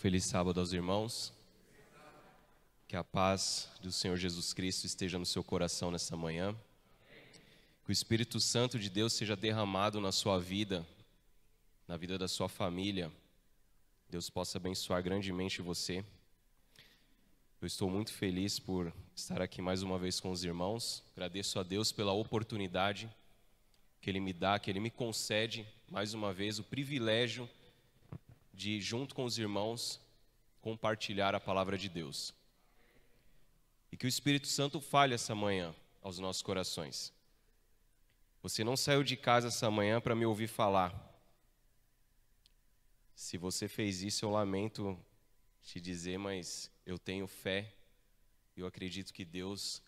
Feliz sábado aos irmãos. Que a paz do Senhor Jesus Cristo esteja no seu coração nessa manhã. Que o Espírito Santo de Deus seja derramado na sua vida, na vida da sua família. Deus possa abençoar grandemente você. Eu estou muito feliz por estar aqui mais uma vez com os irmãos. Agradeço a Deus pela oportunidade que Ele me dá, que Ele me concede mais uma vez o privilégio de, junto com os irmãos, compartilhar a palavra de Deus. E que o Espírito Santo fale essa manhã aos nossos corações. Você não saiu de casa essa manhã para me ouvir falar. Se você fez isso, eu lamento te dizer, mas eu tenho fé e eu acredito que Deus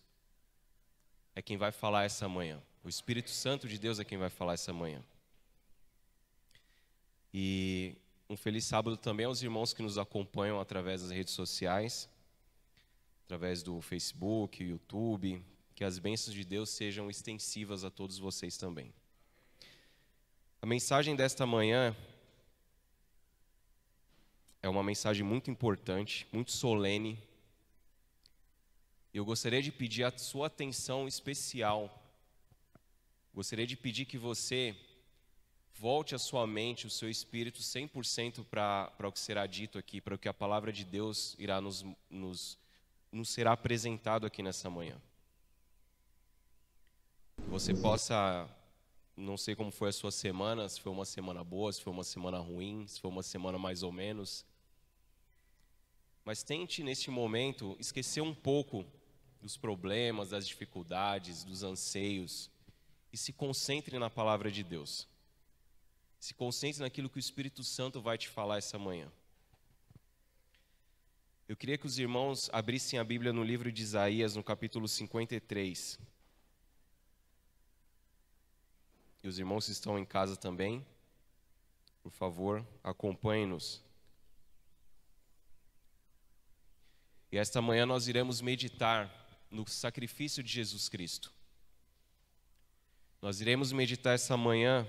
é quem vai falar essa manhã. O Espírito Santo de Deus é quem vai falar essa manhã. E um feliz sábado também aos irmãos que nos acompanham através das redes sociais, através do Facebook, YouTube. Que as bênçãos de Deus sejam extensivas a todos vocês também. A mensagem desta manhã é uma mensagem muito importante, muito solene. Eu gostaria de pedir a sua atenção especial. Gostaria de pedir que você volte a sua mente, o seu espírito 100% para o que será dito aqui, para o que a palavra de Deus irá nos será apresentado aqui nessa manhã. Que você possa, não sei como foi a sua semana, se foi uma semana boa, se foi uma semana ruim, se foi uma semana mais ou menos. Mas tente neste momento esquecer um pouco dos problemas, das dificuldades, dos anseios e se concentre na palavra de Deus. Se concentre naquilo que o Espírito Santo vai te falar essa manhã. Eu queria que os irmãos abrissem a Bíblia no livro de Isaías, no capítulo 53. E os irmãos que estão em casa também, por favor, acompanhem-nos. E esta manhã nós iremos meditar no sacrifício de Jesus Cristo. Nós iremos meditar essa manhã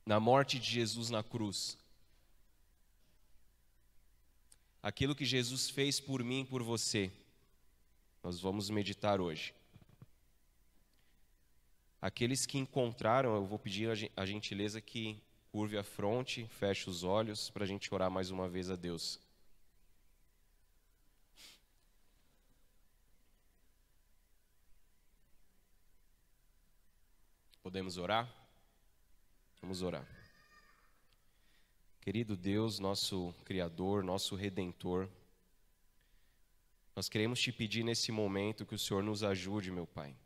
na morte de Jesus na cruz. Aquilo que Jesus fez por mim e por você, nós vamos meditar hoje. Aqueles que encontraram, eu vou pedir a gentileza que curve a fronte, feche os olhos, para a gente orar mais uma vez a Deus. Podemos orar? Vamos orar. Querido Deus, nosso Criador, nosso Redentor, nós queremos te pedir nesse momento que o Senhor nos ajude, meu Pai,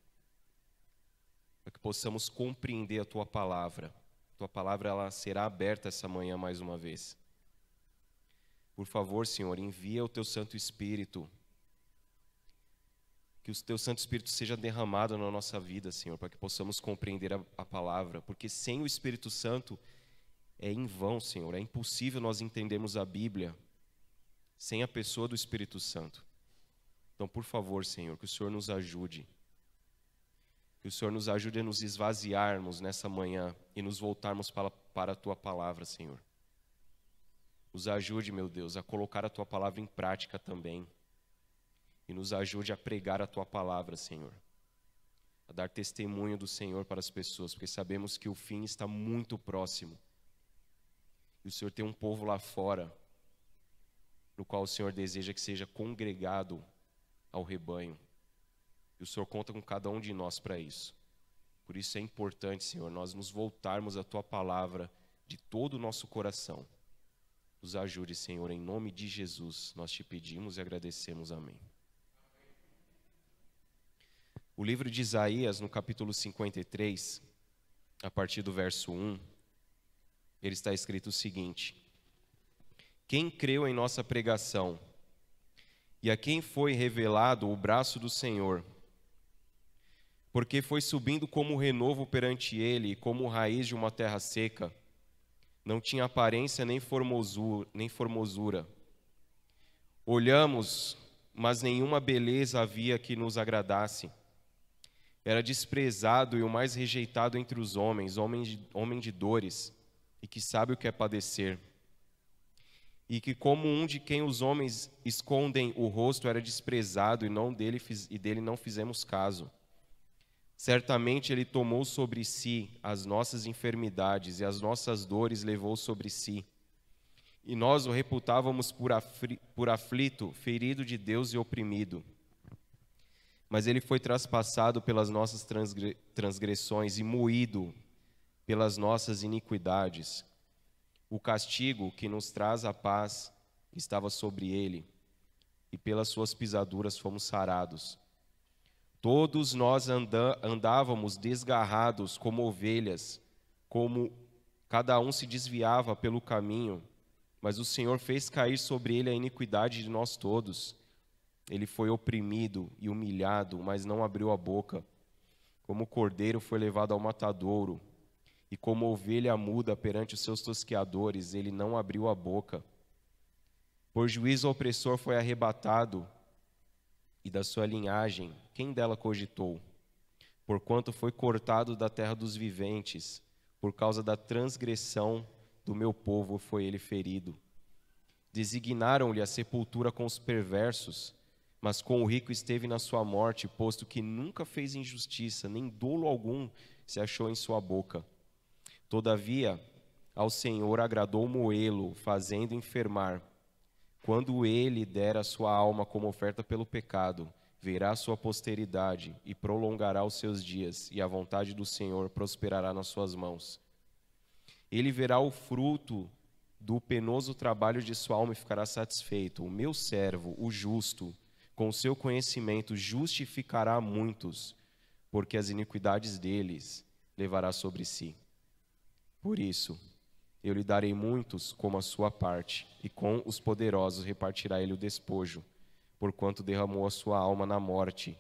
para que possamos compreender a Tua palavra. Tua palavra ela será aberta essa manhã mais uma vez. Por favor, Senhor, envia o Teu Santo Espírito, que o Teu Santo Espírito seja derramado na nossa vida, Senhor, para que possamos compreender a palavra, porque sem o Espírito Santo é em vão, Senhor, é impossível nós entendermos a Bíblia sem a pessoa do Espírito Santo. Então, por favor, Senhor, que o Senhor nos ajude, que o Senhor nos ajude a nos esvaziarmos nessa manhã e nos voltarmos para a Tua palavra, Senhor. Nos ajude, meu Deus, a colocar a Tua palavra em prática também. E nos ajude a pregar a Tua palavra, Senhor. A dar testemunho do Senhor para as pessoas, porque sabemos que o fim está muito próximo. E o Senhor tem um povo lá fora, no qual o Senhor deseja que seja congregado ao rebanho. E o Senhor conta com cada um de nós para isso. Por isso é importante, Senhor, nós nos voltarmos à Tua palavra de todo o nosso coração. Nos ajude, Senhor, em nome de Jesus. Nós te pedimos e agradecemos. Amém. O livro de Isaías, no capítulo 53, a partir do verso 1, ele está escrito o seguinte: Quem creu em nossa pregação, e a quem foi revelado o braço do Senhor, porque foi subindo como renovo perante ele, e como raiz de uma terra seca, não tinha aparência nem formosura. Olhamos, mas nenhuma beleza havia que nos agradasse. Era desprezado e o mais rejeitado entre os homens, homem de dores, e que sabe o que é padecer. e que como um de quem os homens escondem o rosto era desprezado, e dele não fizemos caso. Certamente ele tomou sobre si as nossas enfermidades e as nossas dores levou sobre si. E nós o reputávamos por aflito, ferido de Deus e oprimido. Mas ele foi traspassado pelas nossas transgressões e moído pelas nossas iniquidades. O castigo que nos traz a paz estava sobre ele, e pelas suas pisaduras fomos sarados. Todos nós andávamos desgarrados como ovelhas, como cada um se desviava pelo caminho, mas o Senhor fez cair sobre ele a iniquidade de nós todos. Ele foi oprimido e humilhado, mas não abriu a boca. Como cordeiro foi levado ao matadouro, e como ovelha muda perante os seus tosqueadores, ele não abriu a boca. Por juízo ao opressor foi arrebatado, e da sua linhagem, quem dela cogitou? Porquanto foi cortado da terra dos viventes, por causa da transgressão do meu povo foi ele ferido. Designaram-lhe a sepultura com os perversos, mas com o rico esteve na sua morte, posto que nunca fez injustiça, nem dolo algum se achou em sua boca. Todavia, ao Senhor agradou moê-lo, fazendo enfermar. Quando ele der a sua alma como oferta pelo pecado, verá a sua posteridade e prolongará os seus dias, e a vontade do Senhor prosperará nas suas mãos. Ele verá o fruto do penoso trabalho de sua alma e ficará satisfeito. O meu servo, o justo, com o seu conhecimento justificará muitos, porque as iniquidades deles levará sobre si. Por isso, eu lhe darei muitos como a sua parte, e com os poderosos repartirá ele o despojo, porquanto derramou a sua alma na morte.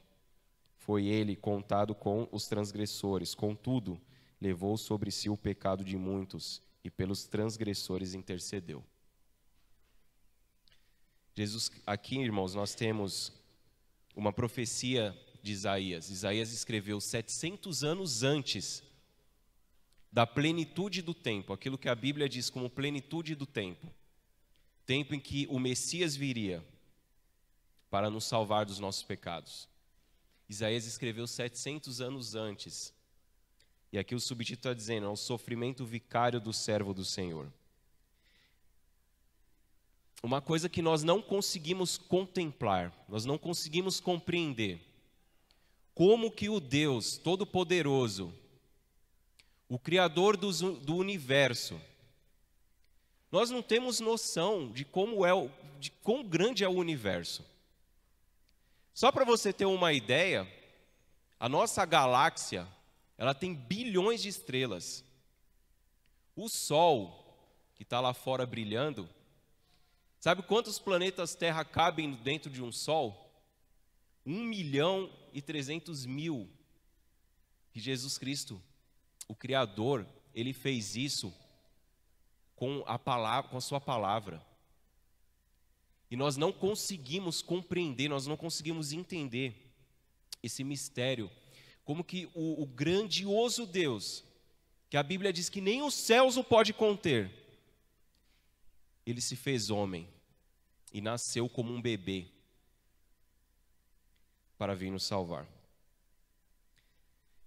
Foi ele contado com os transgressores, contudo, levou sobre si o pecado de muitos, e pelos transgressores intercedeu. Jesus, aqui, irmãos, nós temos uma profecia de Isaías. Isaías escreveu 700 anos antes da plenitude do tempo, aquilo que a Bíblia diz como plenitude do tempo. Tempo em que o Messias viria para nos salvar dos nossos pecados. Isaías escreveu 700 anos antes. E aqui o subtítulo está dizendo, é o sofrimento vicário do servo do Senhor. Uma coisa que nós não conseguimos contemplar, nós não conseguimos compreender, como que o Deus Todo-Poderoso, o Criador do universo, nós não temos noção de de quão grande é o universo. Só para você ter uma ideia, a nossa galáxia, ela tem bilhões de estrelas. O Sol, que está lá fora brilhando, sabe quantos planetas Terra cabem dentro de um Sol? 1.300.000. Que Jesus Cristo, o Criador, ele fez isso com a sua palavra. E nós não conseguimos compreender, nós não conseguimos entender esse mistério. Como que o grandioso Deus, que a Bíblia diz que nem os céus o pode conter, ele se fez homem e nasceu como um bebê para vir nos salvar.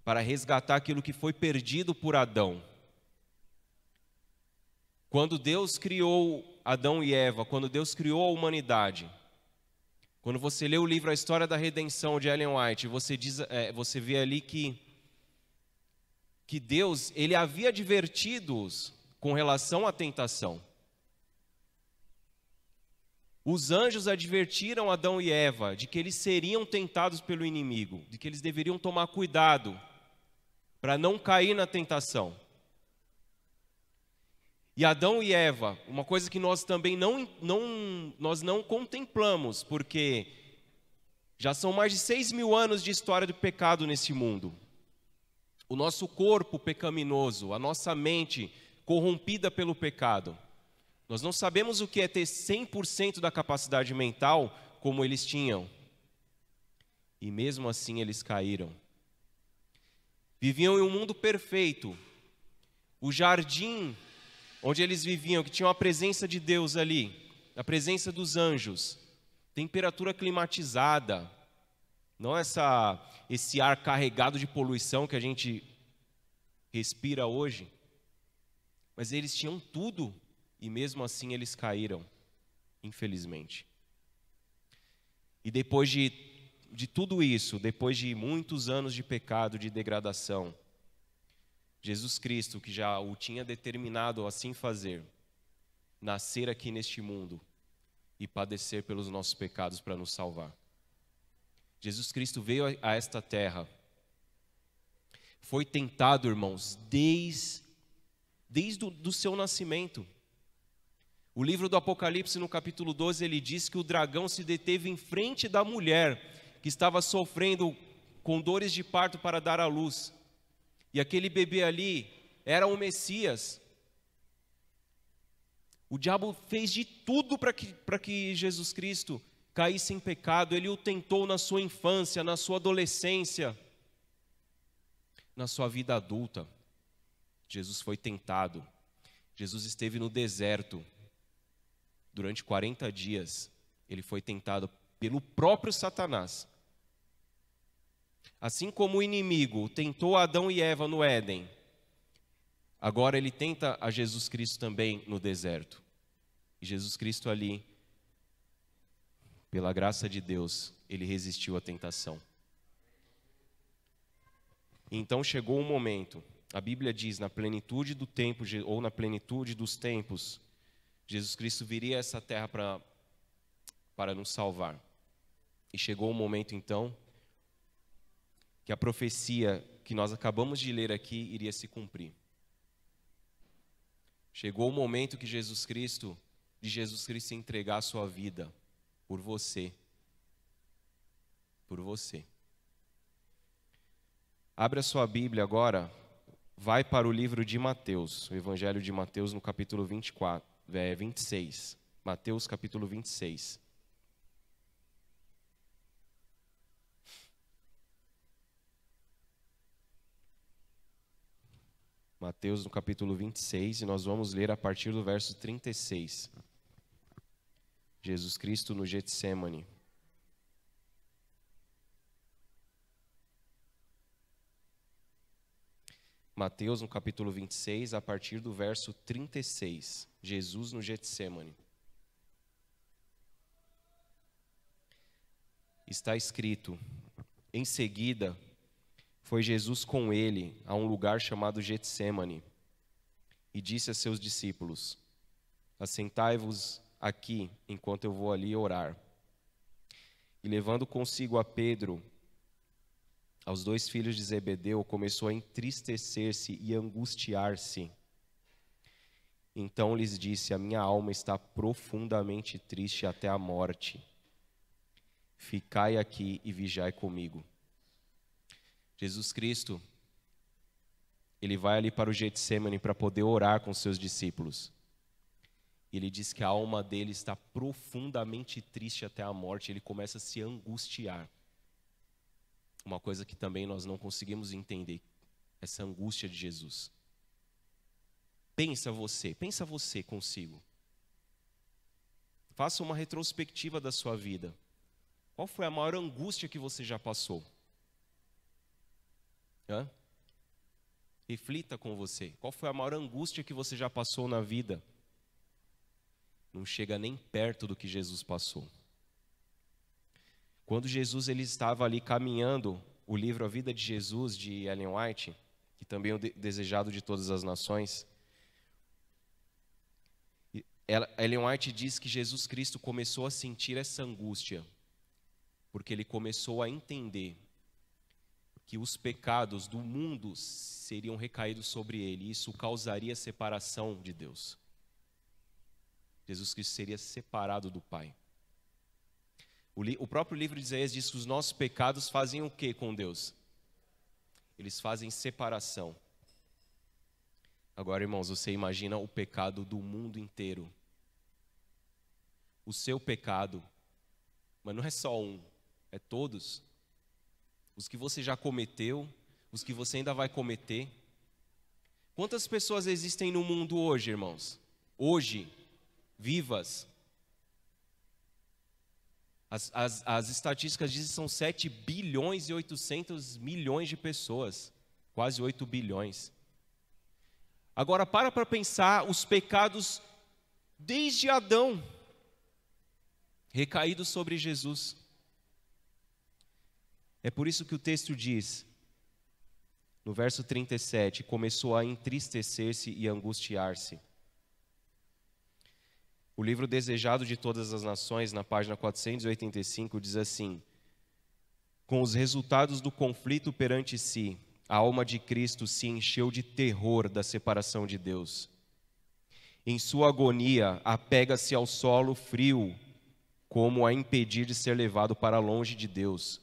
Para resgatar aquilo que foi perdido por Adão. Quando Deus criou Adão e Eva, quando Deus criou a humanidade, quando você lê o livro A História da Redenção de Ellen White, você vê ali que Deus, ele havia advertido-os com relação à tentação. Os anjos advertiram Adão e Eva de que eles seriam tentados pelo inimigo, de que eles deveriam tomar cuidado para não cair na tentação. E Adão e Eva, uma coisa que nós também nós não contemplamos, porque já são mais de 6.000 anos de história do pecado nesse mundo. O nosso corpo pecaminoso, a nossa mente corrompida pelo pecado. Nós não sabemos o que é ter 100% da capacidade mental como eles tinham. E mesmo assim eles caíram. Viviam em um mundo perfeito. O jardim onde eles viviam, que tinha a presença de Deus ali, na presença dos anjos, temperatura climatizada, não esse ar carregado de poluição que a gente respira hoje, mas eles tinham tudo e mesmo assim eles caíram, infelizmente. E depois de tudo isso, depois de muitos anos de pecado, de degradação, Jesus Cristo, que já o tinha determinado assim fazer, nascer aqui neste mundo e padecer pelos nossos pecados para nos salvar. Jesus Cristo veio a esta terra, foi tentado, irmãos, desde o seu nascimento. O livro do Apocalipse, no capítulo 12, ele diz que o dragão se deteve em frente da mulher que estava sofrendo com dores de parto para dar à luz. E aquele bebê ali era o Messias. O diabo fez de tudo para que Jesus Cristo caísse em pecado. Ele o tentou na sua infância, na sua adolescência, na sua vida adulta. Jesus foi tentado. Jesus esteve no deserto. Durante 40 dias, ele foi tentado pelo próprio Satanás. Assim como o inimigo tentou Adão e Eva no Éden, agora ele tenta a Jesus Cristo também no deserto. E Jesus Cristo ali, pela graça de Deus, ele resistiu à tentação. Então chegou um momento, a Bíblia diz, na plenitude do tempo, ou na plenitude dos tempos, Jesus Cristo viria a essa terra para nos salvar. E chegou um momento então, que a profecia que nós acabamos de ler aqui iria se cumprir. Chegou o momento que de Jesus Cristo entregar a sua vida por você. Por você. Abre a sua Bíblia agora, vai para o livro de Mateus, o Evangelho de Mateus no capítulo 26. Mateus capítulo 26. Mateus no capítulo 26, e nós vamos ler a partir do verso 36. Jesus Cristo no Getsemane. Mateus no capítulo 26, a partir do verso 36. Jesus no Getsemane. Está escrito: em seguida, foi Jesus com ele a um lugar chamado Getsemane e disse a seus discípulos: assentai-vos aqui enquanto eu vou ali orar. E levando consigo a Pedro, aos 2 filhos de Zebedeu, começou a entristecer-se e angustiar-se. Então lhes disse: a minha alma está profundamente triste até a morte. Ficai aqui e vigiai comigo. Jesus Cristo, ele vai ali para o Getsemane para poder orar com seus discípulos. Ele diz que a alma dele está profundamente triste até a morte, ele começa a se angustiar. Uma coisa que também nós não conseguimos entender, essa angústia de Jesus. Pensa você consigo. Faça uma retrospectiva da sua vida. Qual foi a maior angústia que você já passou? Reflita com você. Qual foi a maior angústia que você já passou na vida? Não chega nem perto do que Jesus passou. Quando Jesus ele estava ali caminhando, o livro A Vida de Jesus, de Ellen White, que também é o desejado de todas as nações, Ellen White diz que Jesus Cristo começou a sentir essa angústia, porque ele começou a entender que os pecados do mundo seriam recaídos sobre ele, e isso causaria separação de Deus. Jesus Cristo seria separado do Pai. O próprio livro de Isaías diz que os nossos pecados fazem o que com Deus? Eles fazem separação. Agora, irmãos, você imagina o pecado do mundo inteiro. O seu pecado, mas não é só um, é todos. Os que você já cometeu, os que você ainda vai cometer. Quantas pessoas existem no mundo hoje, irmãos? Hoje, vivas, As estatísticas dizem que são 7 bilhões e 800 milhões de pessoas, quase 8 bilhões. Agora para pensar os pecados desde Adão, recaídos sobre Jesus. É por isso que o texto diz, no verso 37, começou a entristecer-se e angustiar-se. O livro Desejado de Todas as Nações, na página 485, diz assim: com os resultados do conflito perante si, a alma de Cristo se encheu de terror da separação de Deus. Em sua agonia, apega-se ao solo frio, como a impedir de ser levado para longe de Deus.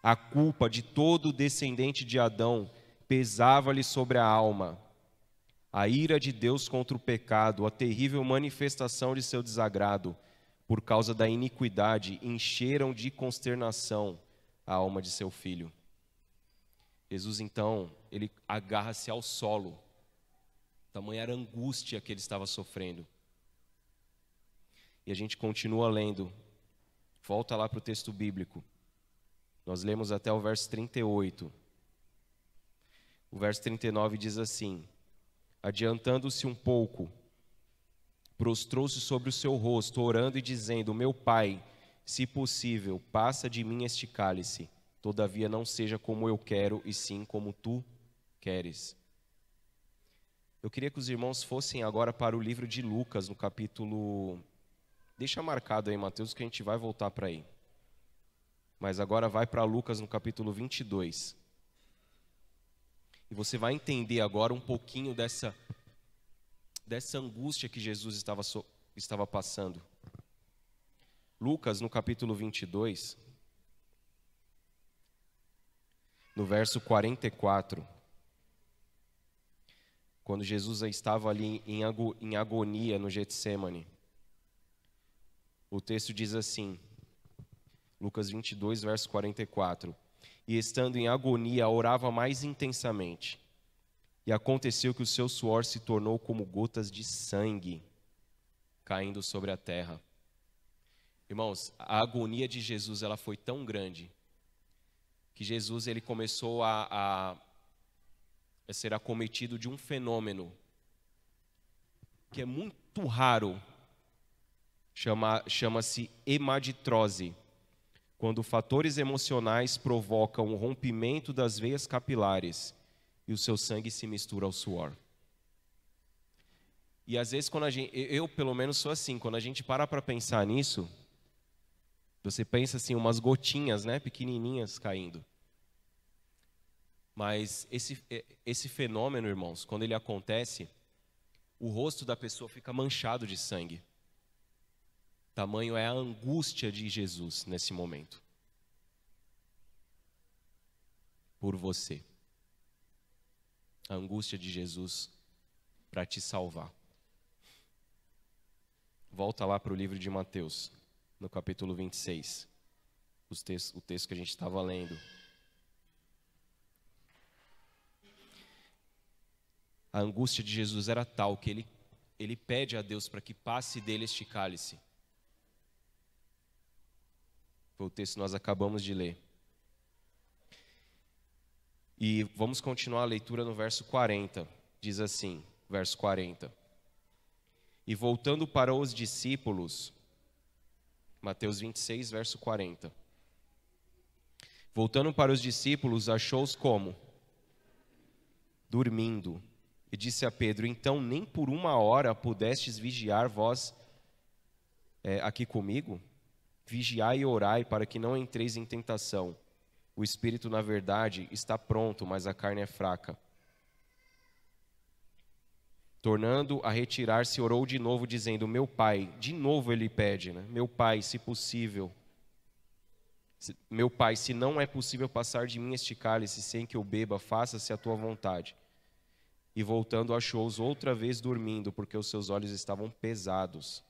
A culpa de todo descendente de Adão pesava-lhe sobre a alma. A ira de Deus contra o pecado, a terrível manifestação de seu desagrado, por causa da iniquidade, encheram de consternação a alma de seu filho. Jesus, então, ele agarra-se ao solo. Tamanha era a angústia que ele estava sofrendo. E a gente continua lendo. Volta lá para o texto bíblico. Nós lemos até o verso 38. O verso 39 diz assim: adiantando-se um pouco, prostrou-se sobre o seu rosto, orando e dizendo: meu Pai, se possível, passa de mim este cálice. Todavia não seja como eu quero, e sim como tu queres. Eu queria que os irmãos fossem agora para o livro de Lucas, no capítulo... Deixa marcado aí, Mateus, que a gente vai voltar para aí. Mas agora vai para Lucas, no capítulo 22. E você vai entender agora um pouquinho dessa angústia que Jesus estava passando. Lucas, no capítulo 22, no verso 44, quando Jesus estava ali em agonia no Getsêmani, o texto diz assim, Lucas 22, verso 44, e estando em agonia, orava mais intensamente, e aconteceu que o seu suor se tornou como gotas de sangue, caindo sobre a terra. Irmãos, a agonia de Jesus, ela foi tão grande, que Jesus ele começou a ser acometido de um fenômeno que é muito raro, chama-se hemaditrose, quando fatores emocionais provocam o rompimento das veias capilares e o seu sangue se mistura ao suor. E às vezes, quando eu pelo menos sou assim, quando a gente para pensar nisso, você pensa assim, umas gotinhas, né, pequenininhas caindo. Mas esse fenômeno, irmãos, quando ele acontece, o rosto da pessoa fica manchado de sangue. Tamanho é a angústia de Jesus nesse momento. Por você. A angústia de Jesus para te salvar. Volta lá para o livro de Mateus, no capítulo 26. O texto que a gente estava lendo. A angústia de Jesus era tal que ele pede a Deus para que passe dele este cálice. Foi o texto que nós acabamos de ler. E vamos continuar a leitura no verso 40. Diz assim, verso 40. E voltando para os discípulos, Mateus 26, verso 40. Voltando para os discípulos, achou-os como? Dormindo. E disse a Pedro: então nem por uma hora pudestes vigiar vós aqui comigo? Vigiai e orai para que não entreis em tentação. O espírito, na verdade, está pronto, mas a carne é fraca. Tornando a retirar-se, orou de novo, dizendo: meu Pai, de novo ele pede, né? Meu Pai, se possível, meu Pai, se não é possível passar de mim este cálice sem que eu beba, faça-se a tua vontade. E voltando, achou-os outra vez dormindo, porque os seus olhos estavam pesados.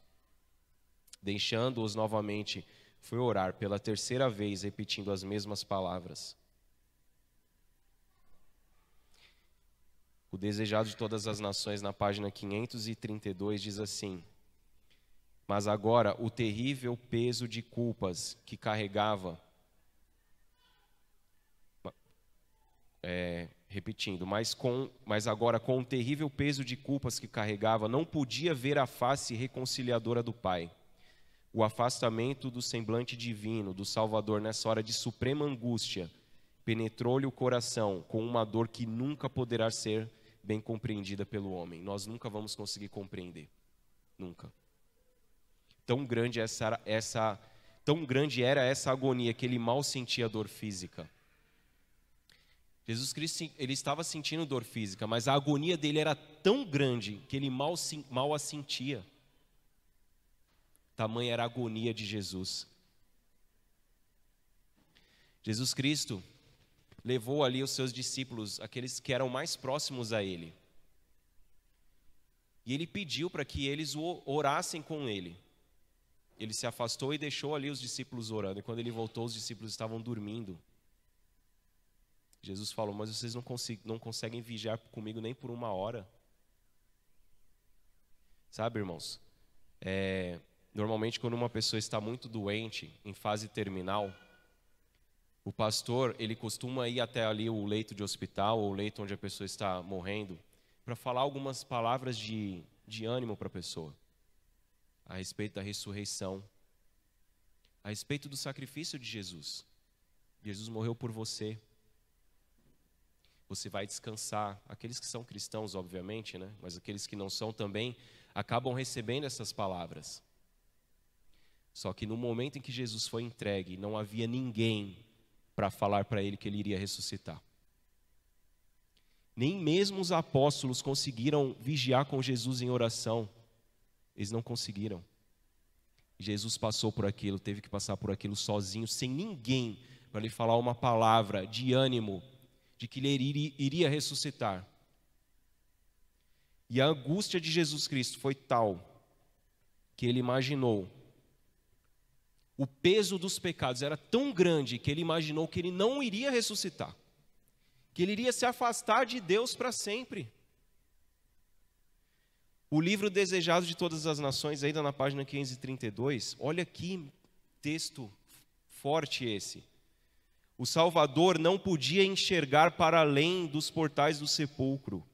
Deixando-os novamente, foi orar pela terceira vez, repetindo as mesmas palavras. O Desejado de Todas as Nações, na página 532, diz assim: Mas agora o terrível peso de culpas que carregava, repetindo, mas agora com o terrível peso de culpas que carregava, não podia ver a face reconciliadora do Pai. O afastamento do semblante divino do Salvador nessa hora de suprema angústia penetrou-lhe o coração com uma dor que nunca poderá ser bem compreendida pelo homem. Nós nunca vamos conseguir compreender, nunca. Tão grande era essa agonia que ele mal sentia dor física. Jesus Cristo, ele estava sentindo dor física, mas a agonia dele era tão grande que ele mal a sentia. Tamanha era a agonia de Jesus. Jesus Cristo levou ali os seus discípulos, aqueles que eram mais próximos a ele. E ele pediu para que eles orassem com ele. Ele se afastou e deixou ali os discípulos orando. E quando ele voltou, os discípulos estavam dormindo. Jesus falou, mas vocês não conseguem vigiar comigo nem por uma hora. Sabe, irmãos? Normalmente, quando uma pessoa está muito doente, em fase terminal, o pastor, ele costuma ir até ali o leito de hospital, ou o leito onde a pessoa está morrendo, para falar algumas palavras de ânimo para a pessoa, a respeito da ressurreição, a respeito do sacrifício de Jesus. Jesus morreu por você. Você vai descansar. Aqueles que são cristãos, obviamente, né? Mas aqueles que não são também, acabam recebendo essas palavras. Só que no momento em que Jesus foi entregue, não havia ninguém para falar para ele que ele iria ressuscitar. Nem mesmo os apóstolos conseguiram vigiar com Jesus em oração. Eles não conseguiram. Jesus passou por aquilo, teve que passar por aquilo sozinho, sem ninguém para lhe falar uma palavra de ânimo, de que ele iria ressuscitar. E a angústia de Jesus Cristo foi tal que ele imaginou. O peso dos pecados era tão grande que ele imaginou que ele não iria ressuscitar, que ele iria se afastar de Deus para sempre. O livro Desejado de Todas as Nações, ainda na página 532, olha que texto forte esse. O Salvador não podia enxergar para além dos portais do sepulcro.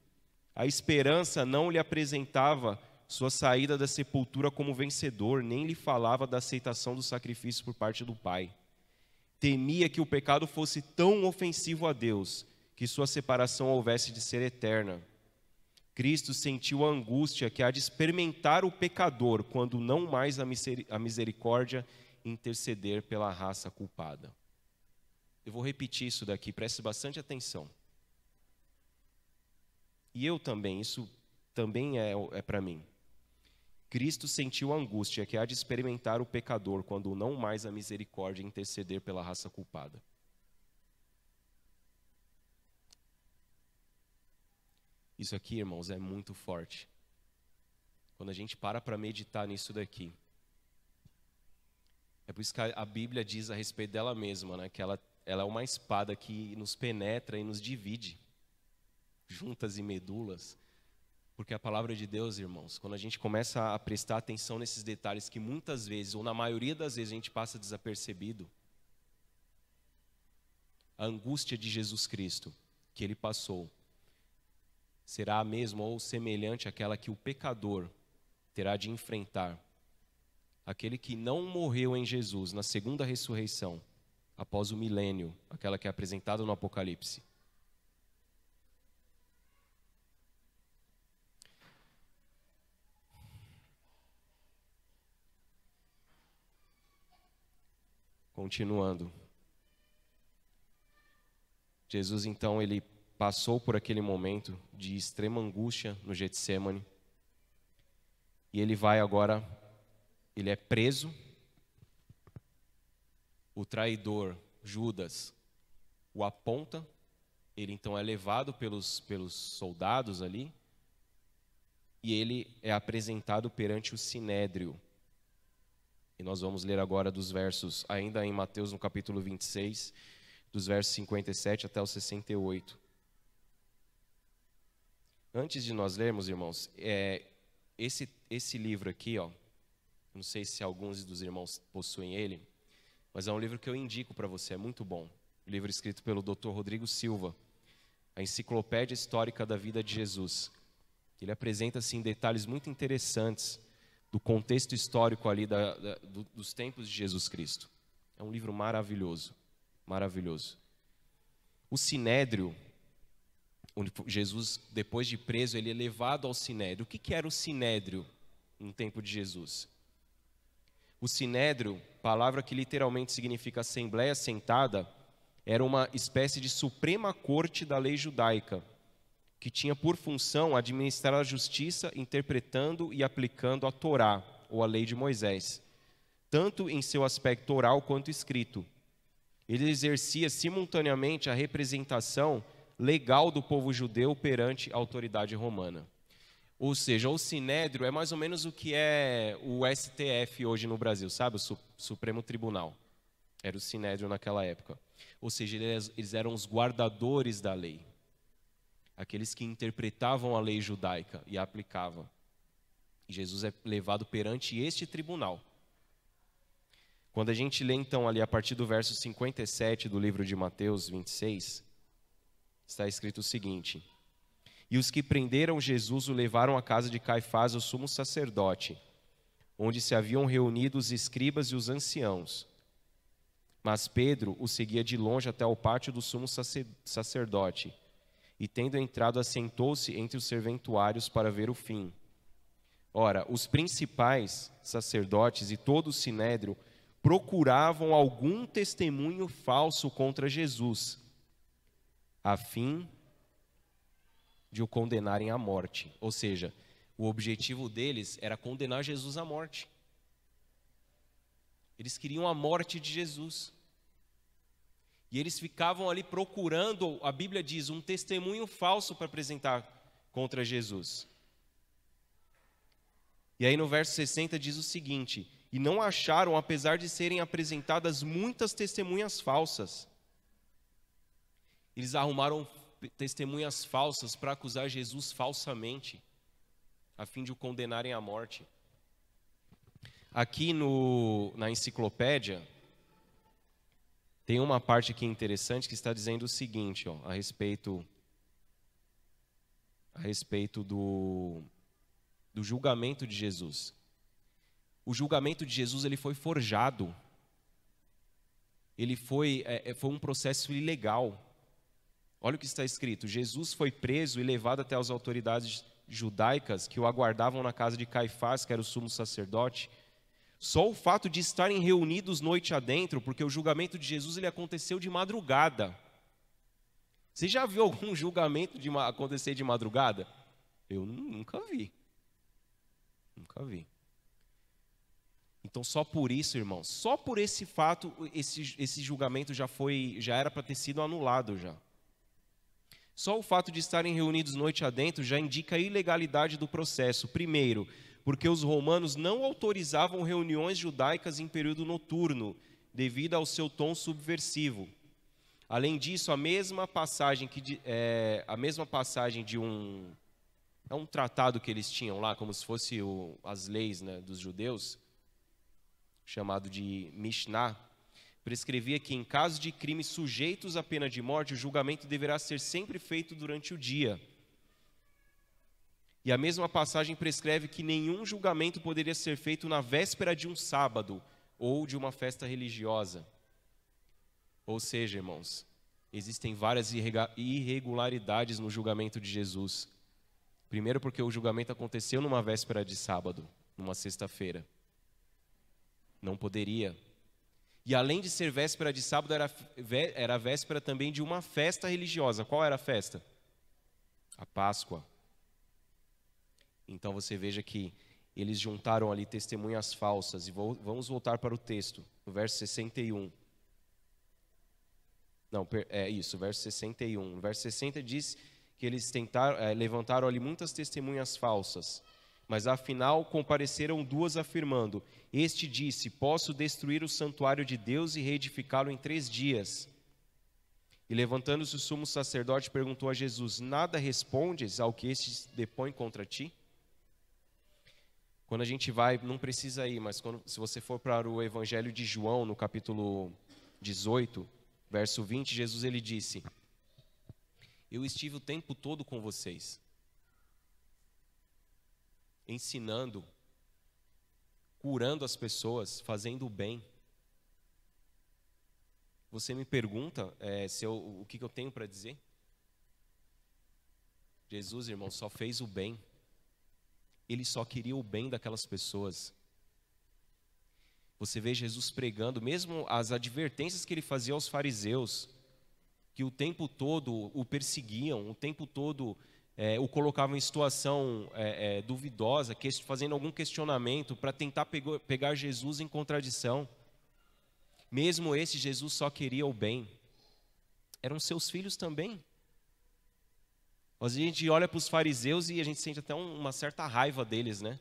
A esperança não lhe apresentava sua saída da sepultura como vencedor, nem lhe falava da aceitação do sacrifício por parte do Pai. Temia que o pecado fosse tão ofensivo a Deus, que sua separação houvesse de ser eterna. Cristo sentiu a angústia que há de experimentar o pecador, quando não mais a misericórdia interceder pela raça culpada. Eu vou repetir isso daqui, preste bastante atenção. E eu também, isso também é para mim. Cristo sentiu a angústia que há de experimentar o pecador, quando não mais a misericórdia interceder pela raça culpada. Isso aqui, irmãos, é muito forte. Quando a gente para meditar nisso daqui. É por isso que a Bíblia diz a respeito dela mesma, né? Que ela é uma espada que nos penetra e nos divide, juntas e medulas. Porque a palavra de Deus, irmãos, quando a gente começa a prestar atenção nesses detalhes que muitas vezes, ou na maioria das vezes, a gente passa desapercebido, a angústia de Jesus Cristo que ele passou será a mesma ou semelhante àquela que o pecador terá de enfrentar. Aquele que não morreu em Jesus na segunda ressurreição, após o milênio, aquela que é apresentada no Apocalipse. Continuando. Jesus, então, ele passou por aquele momento de extrema angústia no Getsêmani. E ele vai agora, ele é preso. O traidor, Judas, o aponta. Ele então é levado pelos soldados ali. E ele é apresentado perante o Sinédrio. E nós vamos ler agora dos versos, ainda em Mateus, no capítulo 26, dos versos 57 até o 68. Antes de nós lermos, irmãos, esse livro aqui, ó, Eu não sei se alguns dos irmãos possuem ele, mas é um livro que eu indico para você, é muito bom. Um livro escrito pelo Dr. Rodrigo Silva, a Enciclopédia Histórica da Vida de Jesus. Ele apresenta assim, detalhes muito interessantes do contexto histórico ali dos tempos de Jesus Cristo. É um livro maravilhoso, maravilhoso. O Sinédrio, Jesus, depois de preso, ele é levado ao Sinédrio. O que era o Sinédrio no tempo de Jesus? O Sinédrio, palavra que literalmente significa assembleia sentada, era uma espécie de suprema corte da lei judaica, que tinha por função administrar a justiça, interpretando e aplicando a Torá, ou a lei de Moisés, tanto em seu aspecto oral quanto escrito. Ele exercia simultaneamente a representação legal do povo judeu perante a autoridade romana. Ou seja, o Sinédrio é mais ou menos o que é o STF hoje no Brasil, sabe? O Supremo Tribunal. Era o Sinédrio naquela época. Ou seja, eles eram os guardadores da lei. Aqueles que interpretavam a lei judaica e a aplicavam. E Jesus é levado perante este tribunal. Quando a gente lê então ali a partir do verso 57 do livro de Mateus 26, está escrito o seguinte: E os que prenderam Jesus o levaram à casa de Caifás, o sumo sacerdote, onde se haviam reunido os escribas e os anciãos. Mas Pedro o seguia de longe até o pátio do sumo sacerdote, e tendo entrado, assentou-se entre os serventuários para ver o fim. Ora, os principais sacerdotes e todo o sinédrio procuravam algum testemunho falso contra Jesus, a fim de o condenarem à morte. Ou seja, o objetivo deles era condenar Jesus à morte. Eles queriam a morte de Jesus. E eles ficavam ali procurando, a Bíblia diz, um testemunho falso para apresentar contra Jesus. E aí no verso 60 diz o seguinte: E não acharam, apesar de serem apresentadas muitas testemunhas falsas. Eles arrumaram testemunhas falsas para acusar Jesus falsamente, a fim de o condenarem à morte. Aqui na enciclopédia, tem uma parte aqui interessante que está dizendo o seguinte, ó, a respeito do julgamento de Jesus. O julgamento de Jesus ele foi forjado. Ele foi um processo ilegal. Olha o que está escrito: Jesus foi preso e levado até as autoridades judaicas que o aguardavam na casa de Caifás, que era o sumo sacerdote. Só o fato de estarem reunidos noite adentro, porque o julgamento de Jesus ele aconteceu de madrugada. Você já viu algum julgamento acontecer de madrugada? Eu nunca vi. Nunca vi. Então, só por isso, irmãos, só por esse fato, esse julgamento já era para ter sido anulado já. Só o fato de estarem reunidos noite adentro já indica a ilegalidade do processo. Primeiro, porque os romanos não autorizavam reuniões judaicas em período noturno, devido ao seu tom subversivo. Além disso, a mesma passagem de um tratado que eles tinham lá, como se fosse as leis, né, dos judeus, chamado de Mishnah, prescrevia que em caso de crimes sujeitos à pena de morte, o julgamento deverá ser sempre feito durante o dia. E a mesma passagem prescreve que nenhum julgamento poderia ser feito na véspera de um sábado ou de uma festa religiosa. Ou seja, irmãos, existem várias irregularidades no julgamento de Jesus. Primeiro porque o julgamento aconteceu numa véspera de sábado, numa sexta-feira. Não poderia. E além de ser véspera de sábado, era véspera também de uma festa religiosa. Qual era a festa? A Páscoa. Então você veja que eles juntaram ali testemunhas falsas. E vamos voltar para o texto, no verso 61. Não, é isso, verso 61. No verso 60 diz que eles levantaram ali muitas testemunhas falsas. Mas afinal compareceram duas afirmando: Este disse, posso destruir o santuário de Deus e reedificá-lo em 3 dias. E levantando-se o sumo sacerdote perguntou a Jesus: Nada respondes ao que este depõe contra ti? Quando a gente vai, não precisa ir, mas se você for para o Evangelho de João, no capítulo 18, verso 20, Jesus ele disse: eu estive o tempo todo com vocês, ensinando, curando as pessoas, fazendo o bem. Você me pergunta o que eu tenho para dizer? Jesus, irmão, só fez o bem. Ele só queria o bem daquelas pessoas. Você vê Jesus pregando, mesmo as advertências que ele fazia aos fariseus, que o tempo todo o perseguiam, o tempo todo o colocavam em situação duvidosa, fazendo algum questionamento para tentar pegar Jesus em contradição. Mesmo esse, Jesus só queria o bem. Eram seus filhos também. A gente olha para os fariseus e a gente sente até uma certa raiva deles, né?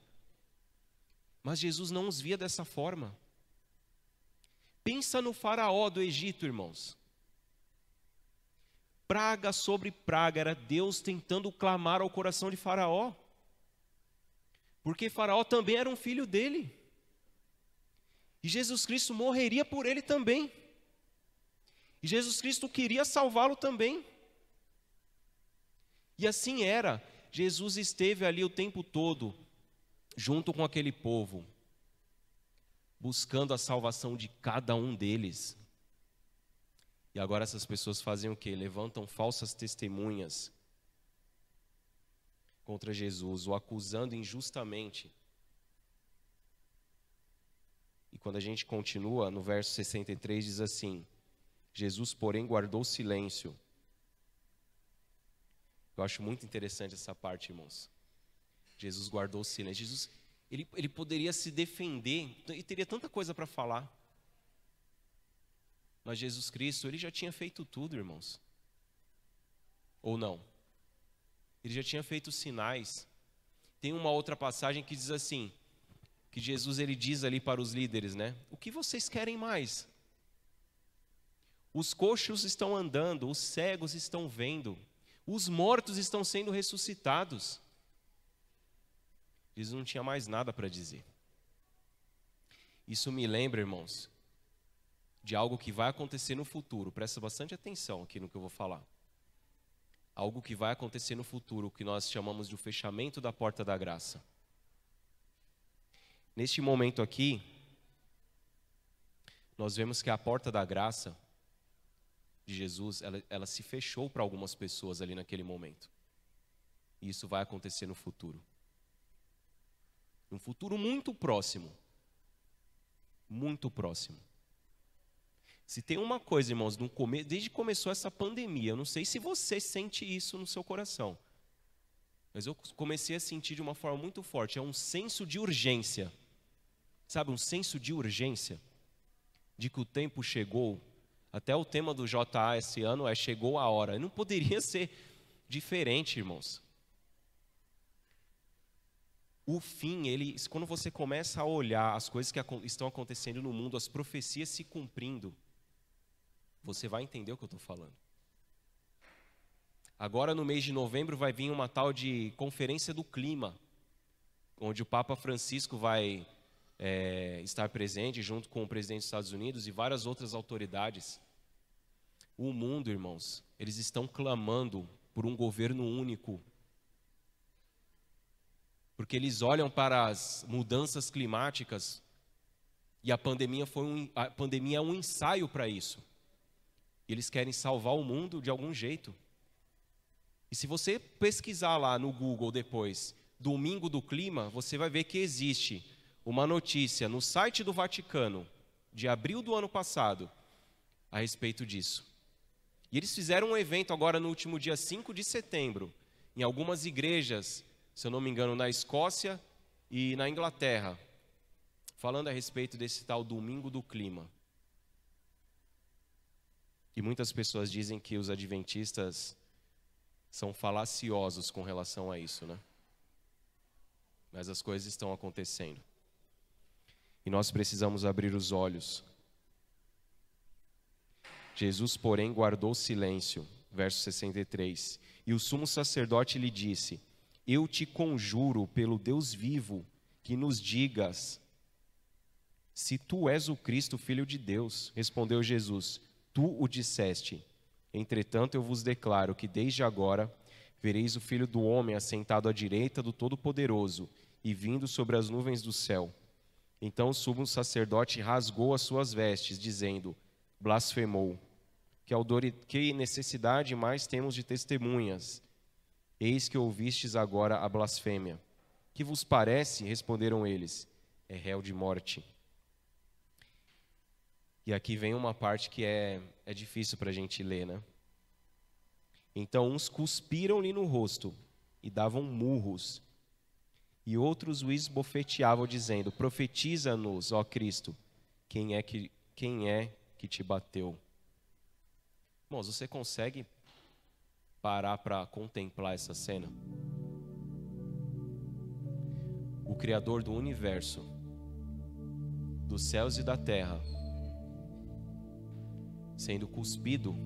Mas Jesus não os via dessa forma. Pensa no faraó do Egito, irmãos. Praga sobre praga, era Deus tentando clamar ao coração de Faraó. Porque Faraó também era um filho dele. E Jesus Cristo morreria por ele também. E Jesus Cristo queria salvá-lo também. E assim era. Jesus esteve ali o tempo todo, junto com aquele povo, buscando a salvação de cada um deles. E agora essas pessoas fazem o quê? Levantam falsas testemunhas contra Jesus, o acusando injustamente. E quando a gente continua, no verso 63 diz assim: Jesus, porém, guardou silêncio. Eu acho muito interessante essa parte, irmãos. Jesus guardou silêncio. Jesus, ele poderia se defender, e teria tanta coisa para falar. Mas Jesus Cristo, ele já tinha feito tudo, irmãos. Ou não? Ele já tinha feito sinais. Tem uma outra passagem que diz assim, que Jesus ele diz ali para os líderes, né? O que vocês querem mais? Os coxos estão andando, os cegos estão vendo, os mortos estão sendo ressuscitados. Jesus não tinha mais nada para dizer. Isso me lembra, irmãos, de algo que vai acontecer no futuro. Presta bastante atenção aqui no que eu vou falar. Algo que vai acontecer no futuro, que nós chamamos de o fechamento da porta da graça. Neste momento aqui, nós vemos que a porta da graça de Jesus, ela se fechou para algumas pessoas ali naquele momento. E isso vai acontecer no futuro. Um futuro muito próximo. Muito próximo. Se tem uma coisa, irmãos, desde que começou essa pandemia, eu não sei se você sente isso no seu coração, mas eu comecei a sentir de uma forma muito forte, é um senso de urgência. Sabe, um senso de urgência, de que o tempo chegou. Até o tema do JA esse ano é chegou a hora. Não poderia ser diferente, irmãos. O fim, quando você começa a olhar as coisas que estão acontecendo no mundo, as profecias se cumprindo, você vai entender o que eu estou falando. Agora no mês de novembro vai vir uma tal de Conferência do Clima, onde o Papa Francisco vai estar presente junto com o presidente dos Estados Unidos e várias outras autoridades. O mundo, irmãos, eles estão clamando por um governo único, porque eles olham para as mudanças climáticas e a pandemia é um ensaio para isso. Eles querem salvar o mundo de algum jeito. E se você pesquisar lá no Google depois, Domingo do Clima, você vai ver que existe uma notícia no site do Vaticano, de abril do ano passado, a respeito disso. E eles fizeram um evento agora no último dia 5 de setembro, em algumas igrejas, se eu não me engano, na Escócia e na Inglaterra, falando a respeito desse tal Domingo do Clima. E muitas pessoas dizem que os adventistas são falaciosos com relação a isso, né? Mas as coisas estão acontecendo. E nós precisamos abrir os olhos. Jesus, porém, guardou silêncio. Verso 63. E o sumo sacerdote lhe disse: Eu te conjuro pelo Deus vivo, que nos digas se tu és o Cristo, filho de Deus. Respondeu Jesus: tu o disseste. Entretanto, eu vos declaro que desde agora vereis o Filho do Homem assentado à direita do Todo-Poderoso e vindo sobre as nuvens do céu. Então o sumo sacerdote rasgou as suas vestes, dizendo: blasfemou. Que necessidade mais temos de testemunhas? Eis que ouvistes agora a blasfêmia. Que vos parece? Responderam eles: é réu de morte. E aqui vem uma parte que é difícil para a gente ler, né? Então uns cuspiram-lhe no rosto e davam murros, e outros o esbofeteavam, dizendo: profetiza-nos, ó Cristo, quem é que te bateu? Irmãos, você consegue parar para contemplar essa cena? O Criador do universo, dos céus e da terra, sendo cuspido,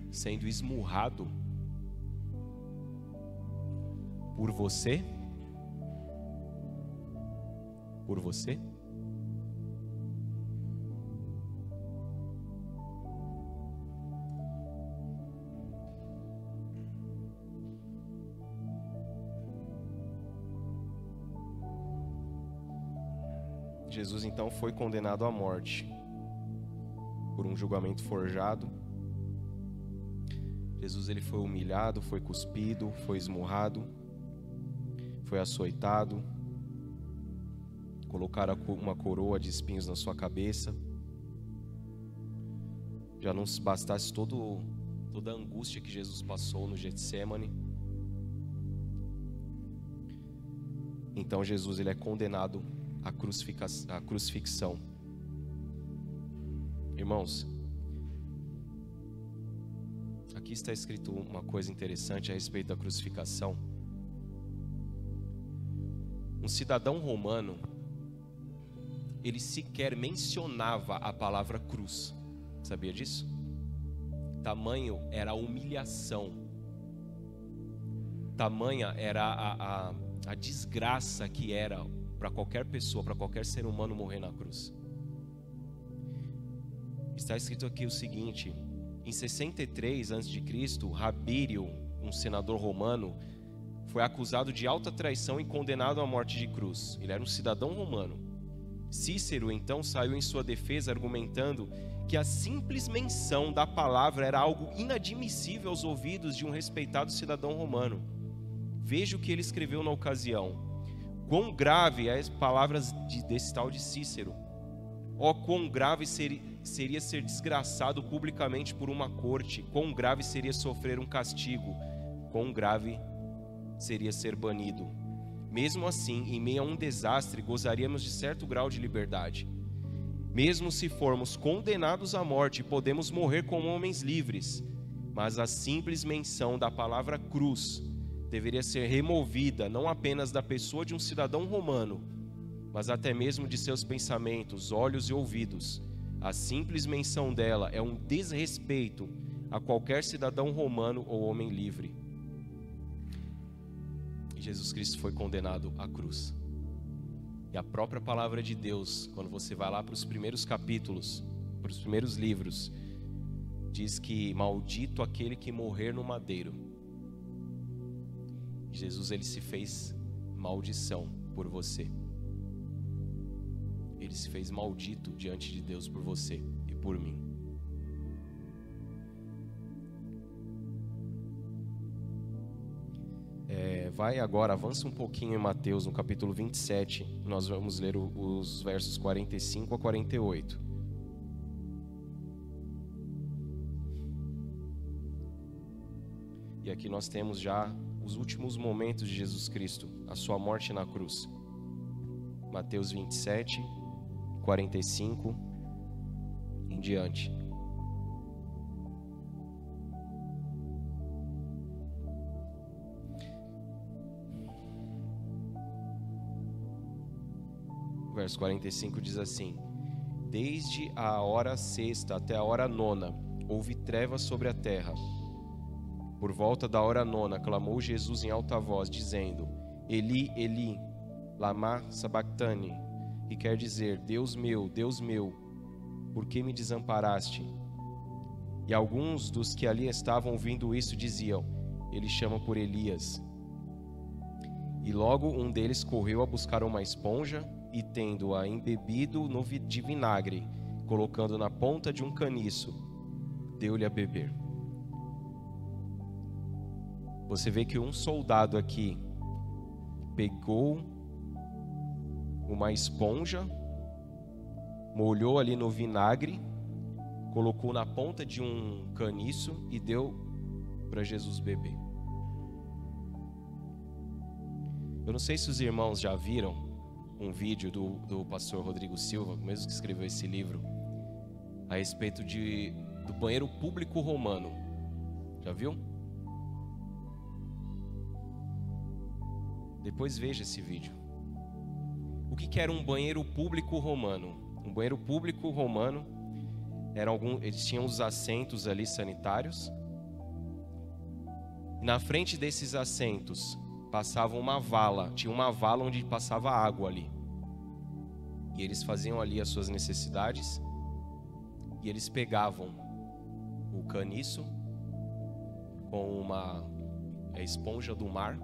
sendo esmurrado por você? Por você? Jesus então foi condenado à morte por um julgamento forjado. Jesus ele foi humilhado, foi cuspido, foi esmurrado, foi açoitado, colocaram uma coroa de espinhos na sua cabeça. Já não se bastasse toda a angústia que Jesus passou no Getsêmani, então Jesus ele é condenado à crucifixão. Irmãos, aqui está escrito uma coisa interessante a respeito da crucificação. Um cidadão romano, ele sequer mencionava a palavra cruz. Sabia disso? Tamanho era a humilhação, tamanha era a desgraça que era para qualquer pessoa, para qualquer ser humano morrer na cruz. Está escrito aqui o seguinte: em 63 a.C., Rabírio, um senador romano, foi acusado de alta traição e condenado à morte de cruz. Ele era um cidadão romano. Cícero então saiu em sua defesa argumentando que a simples menção da palavra era algo inadmissível aos ouvidos de um respeitado cidadão romano. Veja o que ele escreveu na ocasião: quão grave as palavras desse tal de Cícero. Ó, quão grave seria ser desgraçado publicamente por uma corte. Quão grave seria sofrer um castigo. Quão grave seria ser banido. Mesmo assim, em meio a um desastre, gozaríamos de certo grau de liberdade. Mesmo se formos condenados à morte, podemos morrer como homens livres. Mas a simples menção da palavra cruz deveria ser removida não apenas da pessoa de um cidadão romano, mas até mesmo de seus pensamentos, olhos e ouvidos. A simples menção dela é um desrespeito a qualquer cidadão romano ou homem livre. E Jesus Cristo foi condenado à cruz. E a própria palavra de Deus, quando você vai lá para os primeiros capítulos, para os primeiros livros, diz que maldito aquele que morrer no madeiro. Jesus ele se fez maldição por você. Ele se fez maldito diante de Deus por você e por mim. Vai agora, avança um pouquinho em Mateus, no capítulo 27. Nós vamos ler os versos 45 a 48. E aqui nós temos já os últimos momentos de Jesus Cristo, a sua morte na cruz. Mateus 27, 45 em diante. O verso 45 diz assim: desde a hora sexta até a hora nona, houve trevas sobre a terra. Por volta da hora nona, clamou Jesus em alta voz, dizendo: Eli, Eli, lama sabachthani, que quer dizer, Deus meu, por que me desamparaste? E alguns dos que ali estavam ouvindo isso diziam, ele chama por Elias. E logo um deles correu a buscar uma esponja e, tendo-a embebido de vinagre, colocando na ponta de um caniço, deu-lhe a beber. Você vê que um soldado aqui pegou uma esponja, molhou ali no vinagre, colocou na ponta de um caniço e deu para Jesus beber. Eu não sei se os irmãos já viram um vídeo do pastor Rodrigo Silva, mesmo que escreveu esse livro, a respeito do banheiro público romano. Já viu? Depois veja esse vídeo. O que era um banheiro público romano? Um banheiro público romano, eles tinham os assentos ali sanitários. Na frente desses assentos passava uma vala, tinha uma vala onde passava água ali. E eles faziam ali as suas necessidades. E eles pegavam o caniço com uma esponja do mar.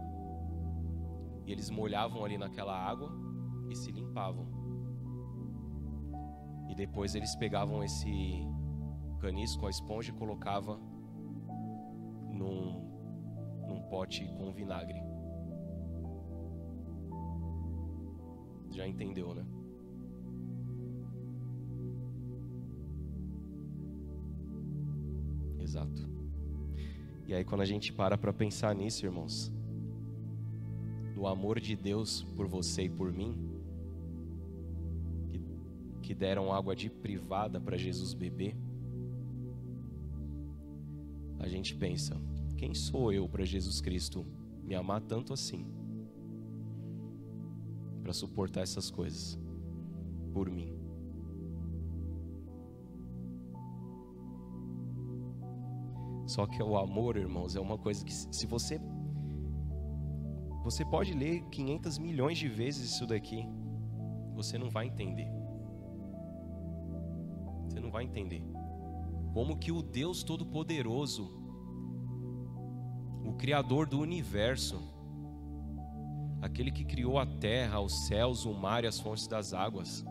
E eles molhavam ali naquela água e se limpavam. E depois eles pegavam esse caniço com a esponja e colocavam num pote com vinagre. Já entendeu, né? Exato. E aí quando a gente para pensar nisso, irmãos, no amor de Deus por você e por mim, que deram água de privada para Jesus beber, a gente pensa, quem sou eu para Jesus Cristo me amar tanto assim, para suportar essas coisas por mim? Só que o amor, irmãos, é uma coisa que se você pode ler 500 milhões de vezes isso daqui, você não vai entender. Você não vai entender como que o Deus Todo-Poderoso, o Criador do universo, aquele que criou a terra, os céus, o mar e as fontes das águas,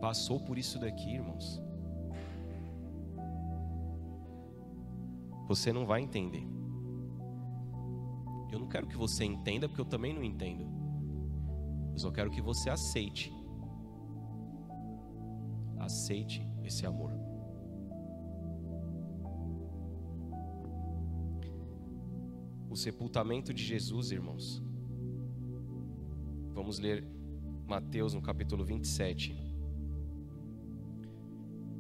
passou por isso daqui, irmãos. Você não vai entender. Eu não quero que você entenda, porque eu também não entendo. Eu só quero que você aceite. Aceite esse amor. O sepultamento de Jesus, irmãos. Vamos ler Mateus no capítulo 27,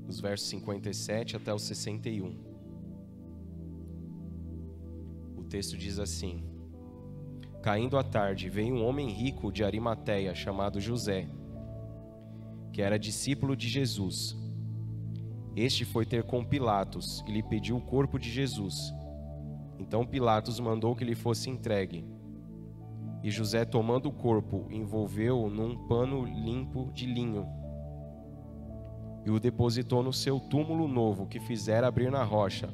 os versos 57 até o 61. O texto diz assim: Caindo a tarde, veio um homem rico de Arimateia, chamado José, que era discípulo de Jesus. Este foi ter com Pilatos e lhe pediu o corpo de Jesus. Então Pilatos mandou que lhe fosse entregue. E José, tomando o corpo, envolveu-o num pano limpo de linho e o depositou no seu túmulo novo, que fizera abrir na rocha.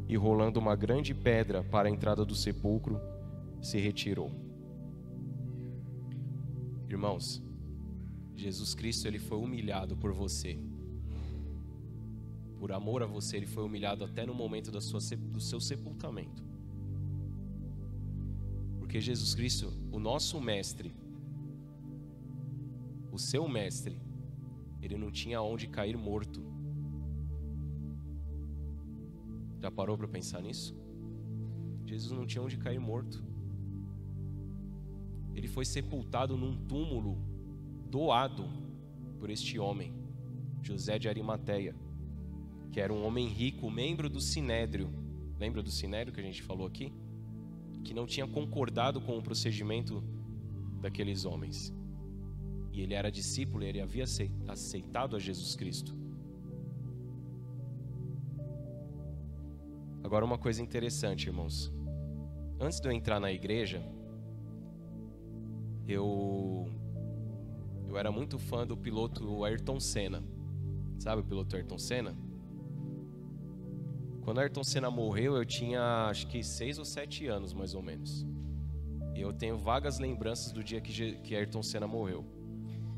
E rolando uma grande pedra para a entrada do sepulcro, se retirou. Irmãos, Jesus Cristo, ele foi humilhado por você. Por amor a você, ele foi humilhado até no momento do seu sepultamento. Porque Jesus Cristo, o nosso mestre, o seu mestre, ele não tinha onde cair morto. Já parou para pensar nisso? Jesus não tinha onde cair morto. Ele foi sepultado num túmulo doado por este homem, José de Arimateia, que era um homem rico, membro do Sinédrio. Lembra do Sinédrio que a gente falou aqui? Que não tinha concordado com o procedimento daqueles homens. E ele era discípulo, ele havia aceitado a Jesus Cristo. Agora uma coisa interessante, irmãos. Antes de eu entrar na igreja, eu era muito fã do piloto Ayrton Senna. Sabe o piloto Ayrton Senna? Quando Ayrton Senna morreu, eu tinha acho que 6 ou 7 anos, mais ou menos. E eu tenho vagas lembranças do dia que Ayrton Senna morreu.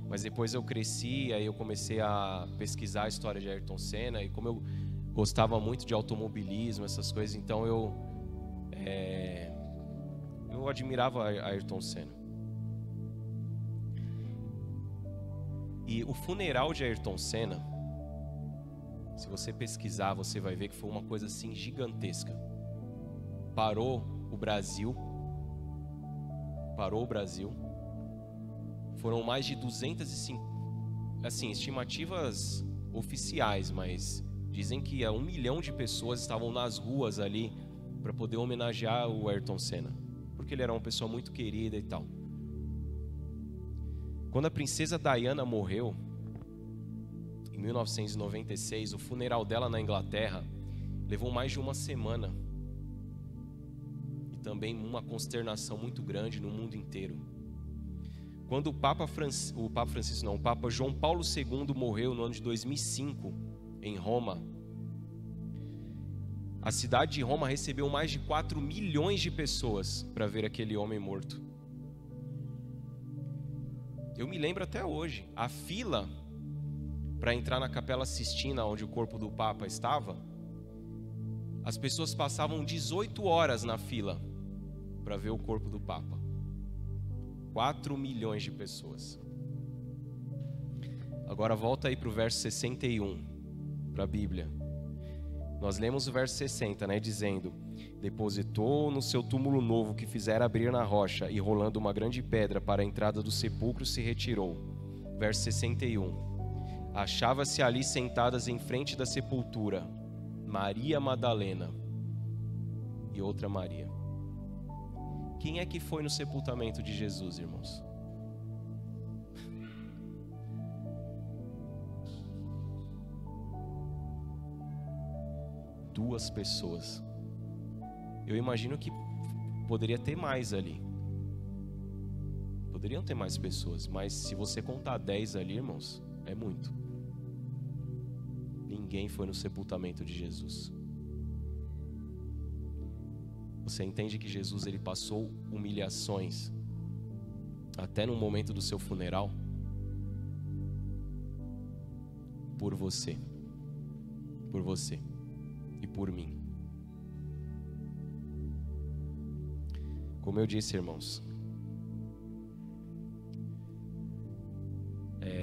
Mas depois eu cresci, aí eu comecei a pesquisar a história de Ayrton Senna. E como eu gostava muito de automobilismo, essas coisas, então eu admirava Ayrton Senna. E o funeral de Ayrton Senna, se você pesquisar, você vai ver que foi uma coisa assim gigantesca. Parou o Brasil. Foram mais de 205, assim, estimativas oficiais, mas dizem que 1 milhão de pessoas estavam nas ruas ali para poder homenagear o Ayrton Senna, porque ele era uma pessoa muito querida e tal. Quando a princesa Diana morreu, em 1996, o funeral dela na Inglaterra levou mais de uma semana. E também uma consternação muito grande no mundo inteiro. Quando o Papa João Paulo II morreu no ano de 2005, em Roma, a cidade de Roma recebeu mais de 4 milhões de pessoas para ver aquele homem morto. Eu me lembro até hoje, a fila para entrar na Capela Sistina, onde o corpo do Papa estava, as pessoas passavam 18 horas na fila para ver o corpo do Papa. 4 milhões de pessoas. Agora volta aí para o verso 61, para a Bíblia. Nós lemos o verso 60, né, dizendo: depositou no seu túmulo novo que fizera abrir na rocha, e rolando uma grande pedra para a entrada do sepulcro se retirou. Verso 61. Achava-se ali sentadas em frente da sepultura Maria Madalena e outra Maria. Quem é que foi no sepultamento de Jesus, irmãos? Duas pessoas. Eu imagino que poderia ter mais ali. Poderiam ter mais pessoas, mas se você contar 10 ali, irmãos, é muito. Ninguém foi no sepultamento de Jesus. Você entende que Jesus ele passou humilhações até no momento do seu funeral por você e por mim. Como eu disse, irmãos,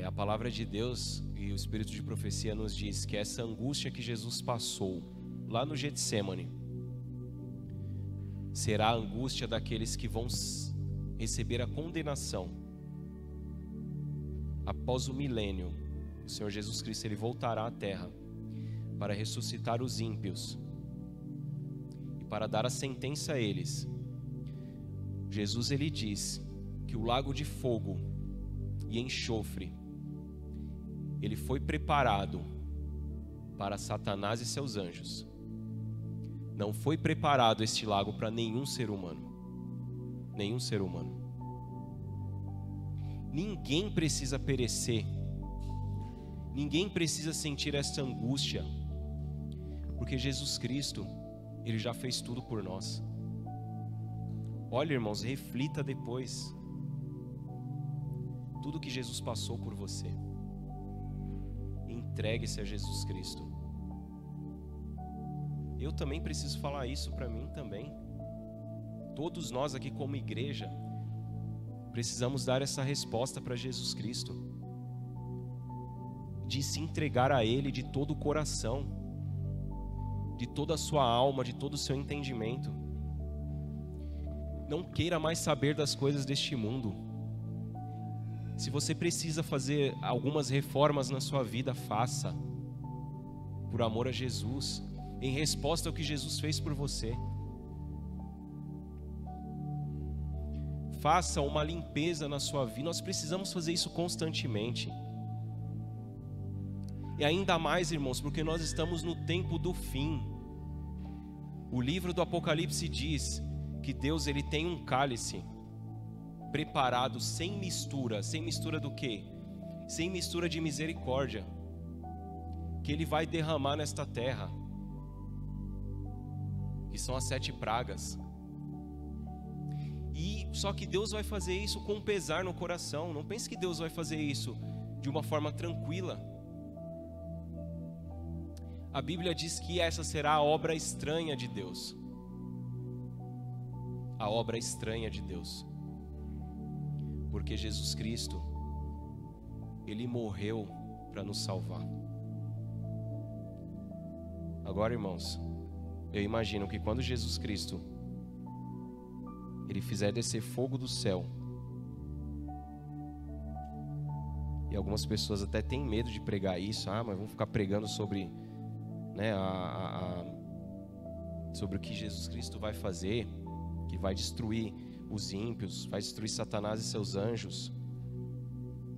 a palavra de Deus e o Espírito de profecia nos diz que essa angústia que Jesus passou lá no Getsêmani será a angústia daqueles que vão receber a condenação após o milênio. O Senhor Jesus Cristo ele voltará à terra para ressuscitar os ímpios e para dar a sentença a eles. Jesus ele diz que o lago de fogo e enxofre ele foi preparado para Satanás e seus anjos. Não foi preparado este lago para nenhum ser humano. Nenhum ser humano. Ninguém precisa perecer. Ninguém precisa sentir essa angústia, porque Jesus Cristo, ele já fez tudo por nós. Olha, irmãos, reflita depois tudo que Jesus passou por você. Entregue-se a Jesus Cristo. Eu também preciso falar isso para mim também. Todos nós aqui como igreja precisamos dar essa resposta para Jesus Cristo, de se entregar a Ele de todo o coração, de toda a sua alma, de todo o seu entendimento. Não queira mais saber das coisas deste mundo. Se você precisa fazer algumas reformas na sua vida, faça, por amor a Jesus, em resposta ao que Jesus fez por você. Faça uma limpeza na sua vida. Nós precisamos fazer isso constantemente. E ainda mais, irmãos, porque nós estamos no tempo do fim. O livro do Apocalipse diz que Deus ele tem um cálice preparado sem mistura do quê? Sem mistura de misericórdia, que Ele vai derramar nesta terra, que são as 7 pragas. E só que Deus vai fazer isso com pesar no coração. Não pense que Deus vai fazer isso de uma forma tranquila. A Bíblia diz que essa será a obra estranha de Deus. A obra estranha de Deus. Porque Jesus Cristo, Ele morreu para nos salvar. Agora, irmãos, eu imagino que quando Jesus Cristo Ele fizer descer fogo do céu, e algumas pessoas até têm medo de pregar isso, mas vão ficar pregando sobre, né, sobre o que Jesus Cristo vai fazer, que vai destruir os ímpios, vai destruir Satanás e seus anjos.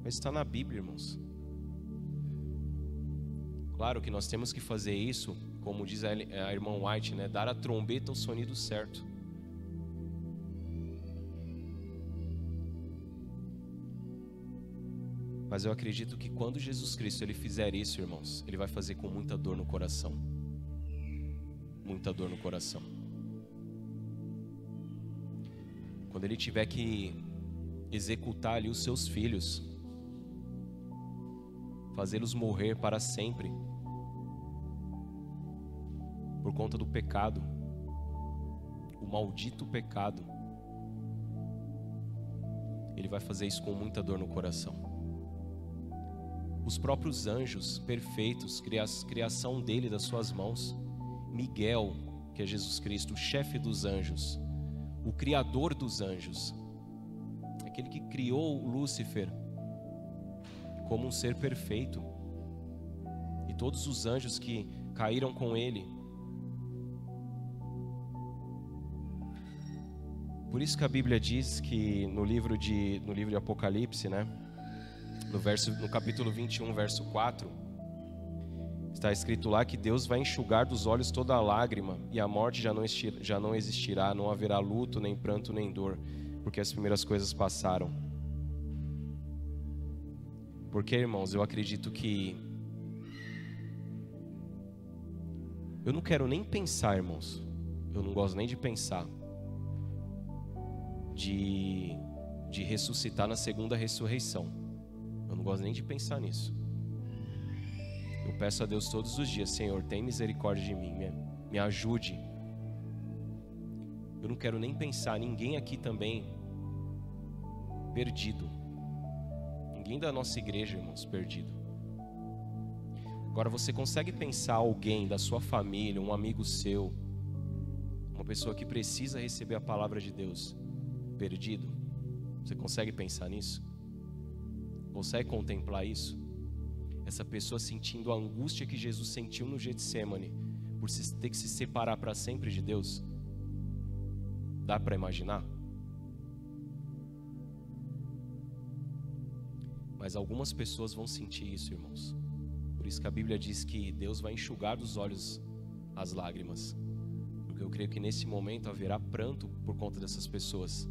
Mas está na Bíblia, irmãos. Claro que nós temos que fazer isso, como diz a irmã White, né? Dar a trombeta ao sonido certo. Mas eu acredito que quando Jesus Cristo ele fizer isso, irmãos, Ele vai fazer com muita dor no coração. Muita dor no coração. Quando Ele tiver que executar ali os seus filhos, fazê-los morrer para sempre, por conta do pecado, o maldito pecado, Ele vai fazer isso com muita dor no coração. Os próprios anjos perfeitos, criação dele, das suas mãos, Miguel, que é Jesus Cristo, o chefe dos anjos, o criador dos anjos, aquele que criou Lúcifer como um ser perfeito, e todos os anjos que caíram com ele. Por isso que a Bíblia diz que no livro de Apocalipse, né, no capítulo 21, verso 4, está escrito lá que Deus vai enxugar dos olhos toda a lágrima, e a morte já não existirá, não haverá luto, nem pranto, nem dor, porque as primeiras coisas passaram. Porque, irmãos, eu acredito que... Eu não quero nem pensar, irmãos, eu não gosto nem de pensar de ressuscitar na segunda ressurreição. Eu não gosto nem de pensar nisso. Eu peço a Deus todos os dias: Senhor, tem misericórdia de mim, me ajude. Eu não quero nem pensar ninguém aqui também perdido. Ninguém da nossa igreja, irmãos, perdido. Agora, você consegue pensar alguém da sua família, um amigo seu, uma pessoa que precisa receber a palavra de Deus, perdido? Você consegue pensar nisso? Consegue contemplar isso? Essa pessoa sentindo a angústia que Jesus sentiu no Getsêmani, por ter que se separar para sempre de Deus? Dá para imaginar? Mas algumas pessoas vão sentir isso, irmãos. Por isso que a Bíblia diz que Deus vai enxugar dos olhos as lágrimas, porque eu creio que nesse momento haverá pranto por conta dessas pessoas.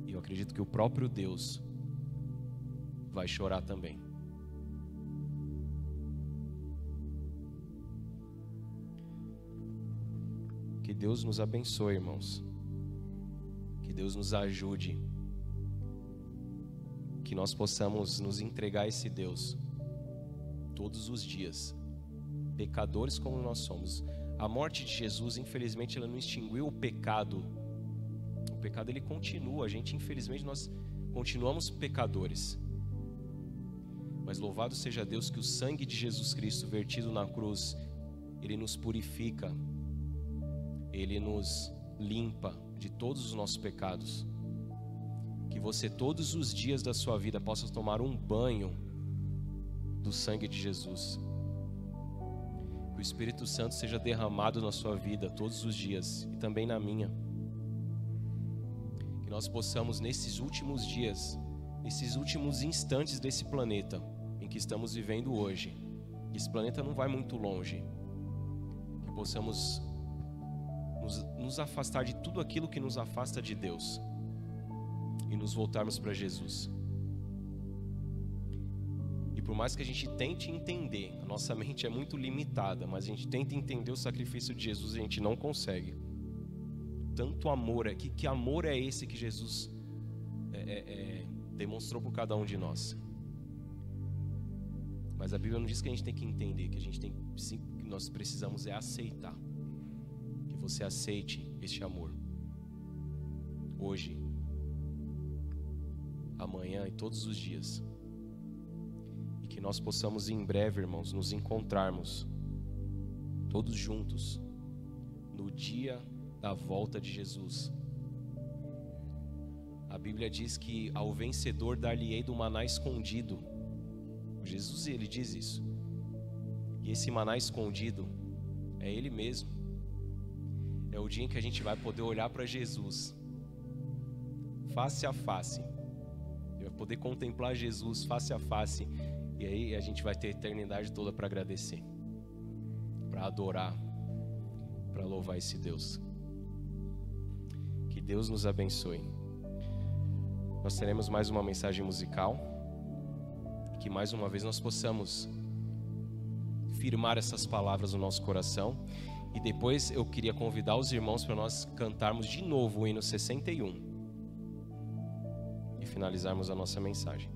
E eu acredito que o próprio Deus vai chorar também. Que Deus nos abençoe, irmãos. Que Deus nos ajude. Que nós possamos nos entregar a esse Deus todos os dias, pecadores como nós somos. A morte de Jesus, infelizmente, ela não extinguiu o pecado. O pecado, ele continua. Infelizmente, nós continuamos pecadores. Mas louvado seja Deus que o sangue de Jesus Cristo vertido na cruz, ele nos purifica, ele nos limpa de todos os nossos pecados. Que você todos os dias da sua vida possa tomar um banho do sangue de Jesus. Que o Espírito Santo seja derramado na sua vida todos os dias e também na minha. Que nós possamos nesses últimos dias, nesses últimos instantes desse planeta em que estamos vivendo hoje, esse planeta não vai muito longe, que possamos nos afastar de tudo aquilo que nos afasta de Deus e nos voltarmos para Jesus. E por mais que a gente tente entender, a nossa mente é muito limitada, mas a gente tenta entender o sacrifício de Jesus e a gente não consegue. Tanto amor, que amor é esse que Jesus demonstrou por cada um de nós? Mas a Bíblia não diz que a gente tem que entender, que a gente tem, sim, que nós precisamos é aceitar. Que você aceite este amor. Hoje, amanhã e todos os dias. E que nós possamos em breve, irmãos, nos encontrarmos todos juntos no dia da volta de Jesus. A Bíblia diz que ao vencedor dar-lhe-ei do maná escondido. Jesus, ele diz isso. E esse maná escondido é Ele mesmo. É o dia em que a gente vai poder olhar para Jesus face a face. Vai poder contemplar Jesus face a face. E aí a gente vai ter a eternidade toda para agradecer, para adorar, para louvar esse Deus. Que Deus nos abençoe. Nós teremos mais uma mensagem musical. Que mais uma vez nós possamos firmar essas palavras no nosso coração. E depois eu queria convidar os irmãos para nós cantarmos de novo o hino 61 e finalizarmos a nossa mensagem.